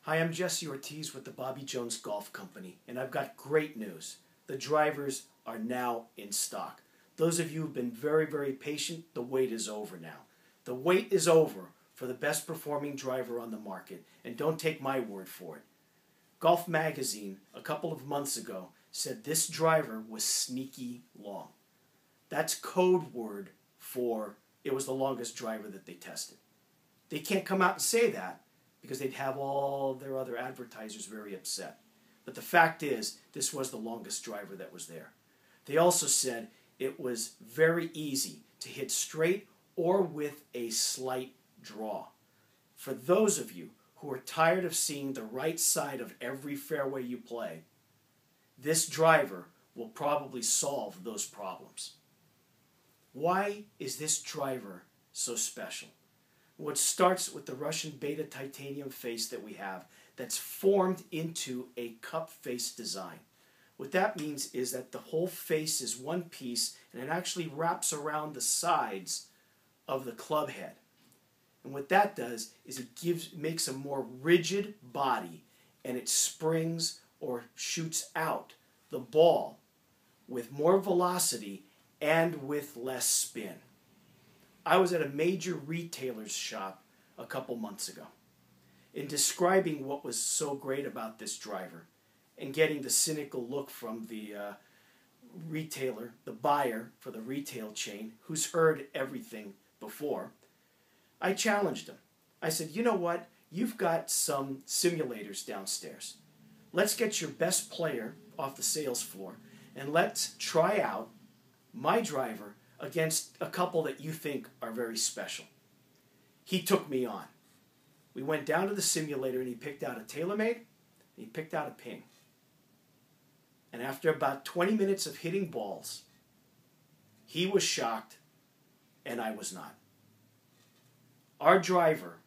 Hi, I'm Jesse Ortiz with the Bobby Jones Golf Company, and I've got great news. The drivers are now in stock. Those of you who've been very patient, the wait is over now. The wait is over for the best performing driver on the market, and don't take my word for it. Golf Magazine, a couple of months ago, said this driver was sneaky long. That's code word for it was the longest driver that they tested. They can't come out and say that, because they'd have all their other advertisers very upset. But the fact is, this was the longest driver that was there. They also said it was very easy to hit straight or with a slight draw. For those of you who are tired of seeing the right side of every fairway you play, this driver will probably solve those problems. Why is this driver so special? What starts with the Russian beta titanium face that we have that's formed into a cup face design. What that means is that the whole face is one piece and it actually wraps around the sides of the club head. And what that does is it makes a more rigid body, and it springs or shoots out the ball with more velocity and with less spin. I was at a major retailer's shop a couple months ago. In describing what was so great about this driver and getting the cynical look from the retailer, the buyer for the retail chain, who's heard everything before, I challenged him. I said, you know what? You've got some simulators downstairs. Let's get your best player off the sales floor and let's try out my driver against a couple that you think are very special. He took me on. We went down to the simulator and he picked out a TaylorMade and he picked out a Ping. And after about 20 minutes of hitting balls, he was shocked and I was not. Our driver,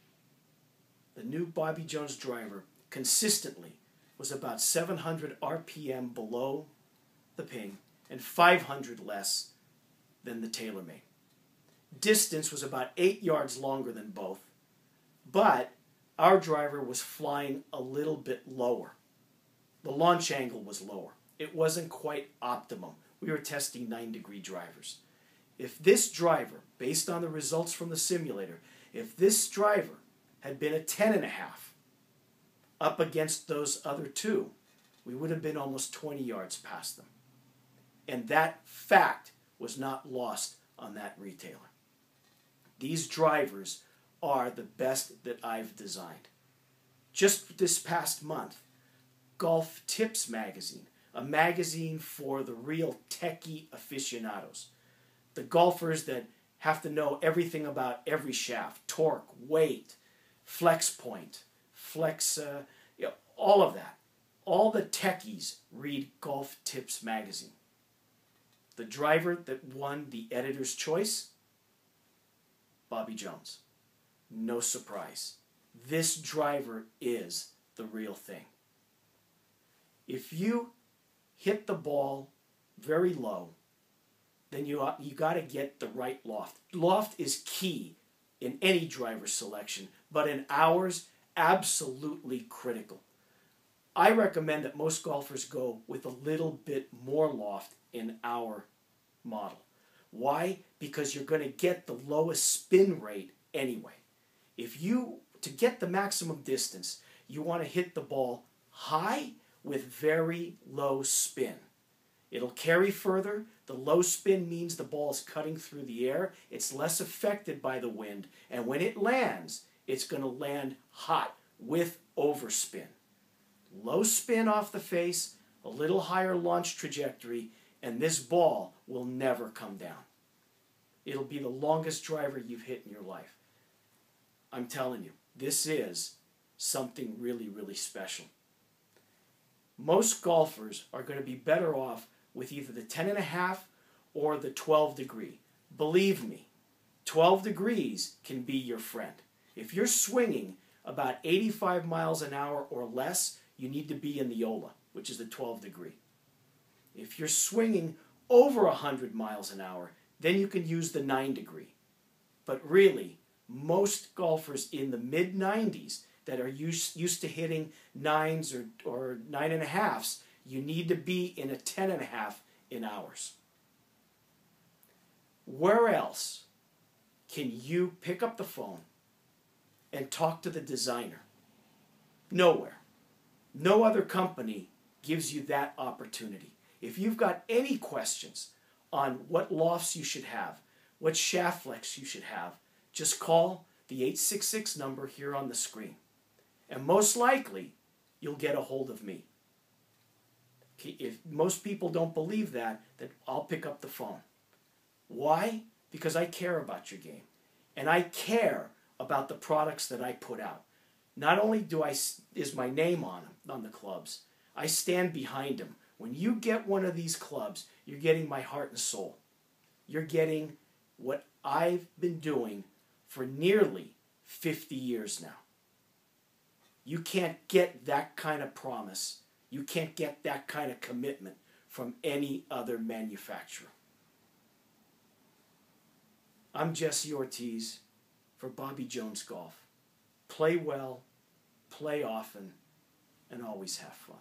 the new Bobby Jones driver, consistently was about 700 RPM below the Ping and 500 less than the TaylorMade. Distance was about 8 yards longer than both, but our driver was flying a little bit lower. The launch angle was lower. It wasn't quite optimum. We were testing 9-degree drivers. If this driver, based on the results from the simulator, if this driver had been a 10.5 up against those other two, we would have been almost 20 yards past them. And that fact was not lost on that retailer. These drivers are the best that I've designed. Just this past month, Golf Tips magazine, a magazine for the real techie aficionados, the golfers that have to know everything about every shaft, torque, weight, flex point, all of that. All the techies read Golf Tips magazine. The driver that won the editor's choice, Bobby Jones. No surprise. This driver is the real thing. If you hit the ball very low, then you got to get the right loft. Loft is key in any driver selection, but in ours, absolutely critical. I recommend that most golfers go with a little bit more loft in our model. Why? Because you're going to get the lowest spin rate anyway. To get the maximum distance, you want to hit the ball high with very low spin. It'll carry further. The low spin means the ball is cutting through the air. It's less affected by the wind. And when it lands, it's going to land hot with overspin. Low spin off the face, a little higher launch trajectory, and this ball will never come down. It'll be the longest driver you've hit in your life. I'm telling you, this is something really special. Most golfers are going to be better off with either the 10.5 or the 12 degree. Believe me, 12 degrees can be your friend. If you're swinging about 85 miles an hour or less, you need to be in the Ola, which is the 12 degree. If you're swinging over 100 miles an hour, then you can use the 9 degree. But really, most golfers in the mid-90s that are used to hitting 9s or 9.5s, you need to be in a 10.5 in hours. Where else can you pick up the phone and talk to the designer? Nowhere. No other company gives you that opportunity. If you've got any questions on what lofts you should have, what shaft flex you should have, just call the 866 number here on the screen. And most likely, you'll get a hold of me. If most people don't believe that, then I'll pick up the phone. Why? Because I care about your game. And I care about the products that I put out. Not only is my name on them, on the clubs, I stand behind them. When you get one of these clubs, you're getting my heart and soul. You're getting what I've been doing for nearly 50 years now. You can't get that kind of promise. You can't get that kind of commitment from any other manufacturer. I'm Jesse Ortiz for Bobby Jones Golf. Play well, play often, and always have fun.